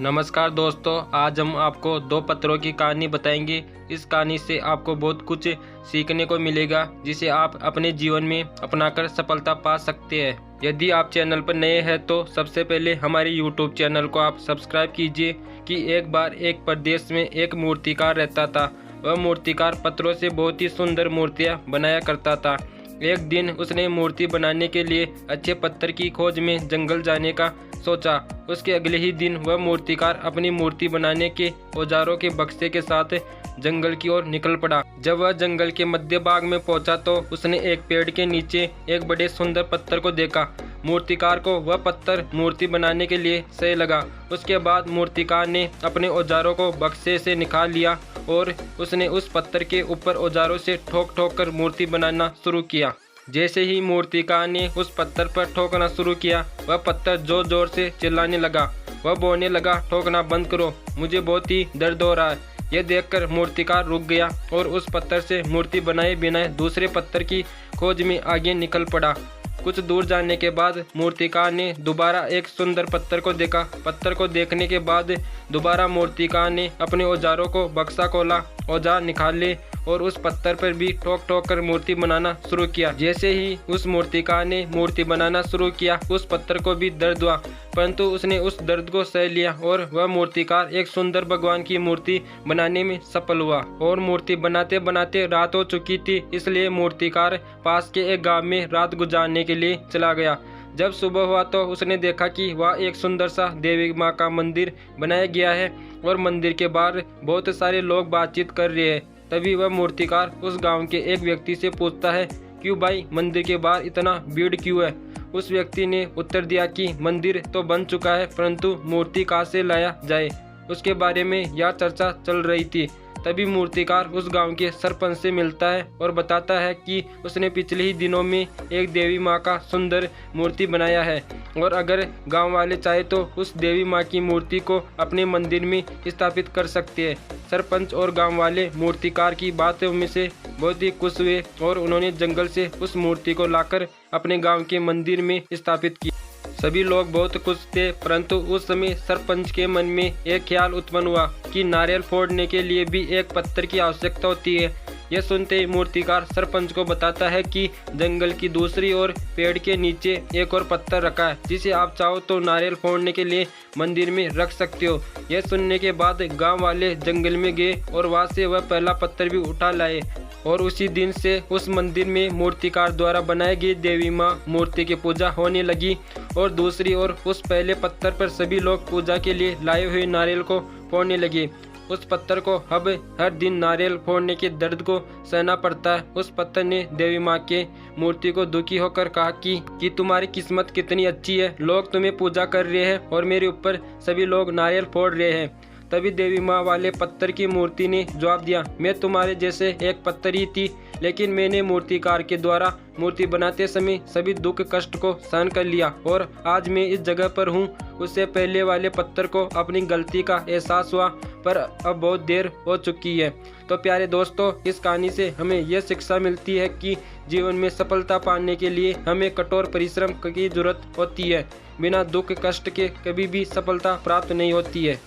नमस्कार दोस्तों, आज हम आपको दो पत्थरों की कहानी बताएंगे। इस कहानी से आपको बहुत कुछ सीखने को मिलेगा जिसे आप अपने जीवन में अपनाकर सफलता पा सकते हैं। यदि आप चैनल पर नए हैं तो सबसे पहले हमारे YouTube चैनल को आप सब्सक्राइब कीजिए। कि एक बार एक प्रदेश में एक मूर्तिकार रहता था। वह मूर्तिकार पत्थरों से बहुत ही सुंदर मूर्तियाँ बनाया करता था। एक दिन उसने मूर्ति बनाने के लिए अच्छे पत्थर की खोज में जंगल जाने का सोचा। उसके अगले ही दिन वह मूर्तिकार अपनी मूर्ति बनाने के औजारों के बक्से के साथ जंगल की ओर निकल पड़ा। जब वह जंगल के मध्य भाग में पहुंचा तो उसने एक पेड़ के नीचे एक बड़े सुंदर पत्थर को देखा। मूर्तिकार को वह पत्थर मूर्ति बनाने के लिए सही लगा। उसके बाद मूर्तिकार ने अपने औजारों को बक्से से निकाल लिया और उसने उस पत्थर के ऊपर औजारों से ठोक ठोक कर मूर्ति बनाना शुरू किया। जैसे ही मूर्तिकार ने उस पत्थर पर ठोकना शुरू किया, वह पत्थर जोर जोर से चिल्लाने लगा। वह बोलने लगा, ठोकना बंद करो, मुझे बहुत ही दर्द हो रहा है। यह देखकर मूर्तिकार रुक गया और उस पत्थर से मूर्ति बनाए बिना दूसरे पत्थर की खोज में आगे निकल पड़ा। कुछ दूर जाने के बाद मूर्तिकार ने दोबारा एक सुंदर पत्थर को देखा। पत्थर को देखने के बाद दोबारा मूर्तिकार ने अपने औजारों को बक्सा खोला, औजार निकाले और उस पत्थर पर भी ठोक ठोक कर मूर्ति बनाना शुरू किया। जैसे ही उस मूर्तिकार ने मूर्ति बनाना शुरू किया, उस पत्थर को भी दर्द हुआ, परंतु उसने उस दर्द को सह लिया और वह मूर्तिकार एक सुंदर भगवान की मूर्ति बनाने में सफल हुआ। और मूर्ति बनाते बनाते रात हो चुकी थी, इसलिए मूर्तिकार पास के एक गांव में रात गुजारने के लिए चला गया। जब सुबह हुआ तो उसने देखा कि वह एक सुंदर सा देवी माँ का मंदिर बनाया गया है और मंदिर के बाहर बहुत सारे लोग बातचीत कर रहे हैं। तभी वह मूर्तिकार उस गांव के एक व्यक्ति से पूछता है, क्यों भाई, मंदिर के बाहर इतना भीड़ क्यों है? उस व्यक्ति ने उत्तर दिया कि मंदिर तो बन चुका है, परंतु मूर्ति कहाँ से लाया जाए, उसके बारे में यह चर्चा चल रही थी। तभी मूर्तिकार उस गांव के सरपंच से मिलता है और बताता है कि उसने पिछले ही दिनों में एक देवी माँ का सुंदर मूर्ति बनाया है और अगर गांव वाले चाहे तो उस देवी माँ की मूर्ति को अपने मंदिर में स्थापित कर सकते हैं। सरपंच और गांव वाले मूर्तिकार की बातों में से बहुत ही खुश हुए और उन्होंने जंगल से उस मूर्ति को लाकर अपने गाँव के मंदिर में स्थापित किया। सभी लोग बहुत खुश थे, परंतु उस समय सरपंच के मन में एक ख्याल उत्पन्न हुआ कि नारियल फोड़ने के लिए भी एक पत्थर की आवश्यकता होती है। यह सुनते ही मूर्तिकार सरपंच को बताता है कि जंगल की दूसरी ओर पेड़ के नीचे एक और पत्थर रखा है, जिसे आप चाहो तो नारियल फोड़ने के लिए मंदिर में रख सकते हो। यह सुनने के बाद गांव वाले जंगल में गए और वहां से वह पहला पत्थर भी उठा लाए और उसी दिन से उस मंदिर में मूर्तिकार द्वारा बनाई गई देवी माँ मूर्ति की पूजा होने लगी। और दूसरी ओर उस पहले पत्थर पर सभी लोग पूजा के लिए लाए हुए नारियल को फोड़ने लगे। उस पत्थर को अब हर दिन नारियल फोड़ने के दर्द को सहना पड़ता है। उस पत्थर ने देवी माँ के मूर्ति को दुखी होकर कहा कि तुम्हारी किस्मत कितनी अच्छी है, लोग तुम्हें पूजा कर रहे हैं और मेरे ऊपर सभी लोग नारियल फोड़ रहे हैं। तभी देवी माँ वाले पत्थर की मूर्ति ने जवाब दिया, मैं तुम्हारे जैसे एक पत्थर ही थी, लेकिन मैंने मूर्तिकार के द्वारा मूर्ति बनाते समय सभी दुख कष्ट को सहन कर लिया और आज मैं इस जगह पर हूँ। उससे पहले वाले पत्थर को अपनी गलती का एहसास हुआ, पर अब बहुत देर हो चुकी है। तो प्यारे दोस्तों, इस कहानी से हमें यह शिक्षा मिलती है कि जीवन में सफलता पाने के लिए हमें कठोर परिश्रम की जरूरत होती है। बिना दुख कष्ट के कभी भी सफलता प्राप्त नहीं होती है।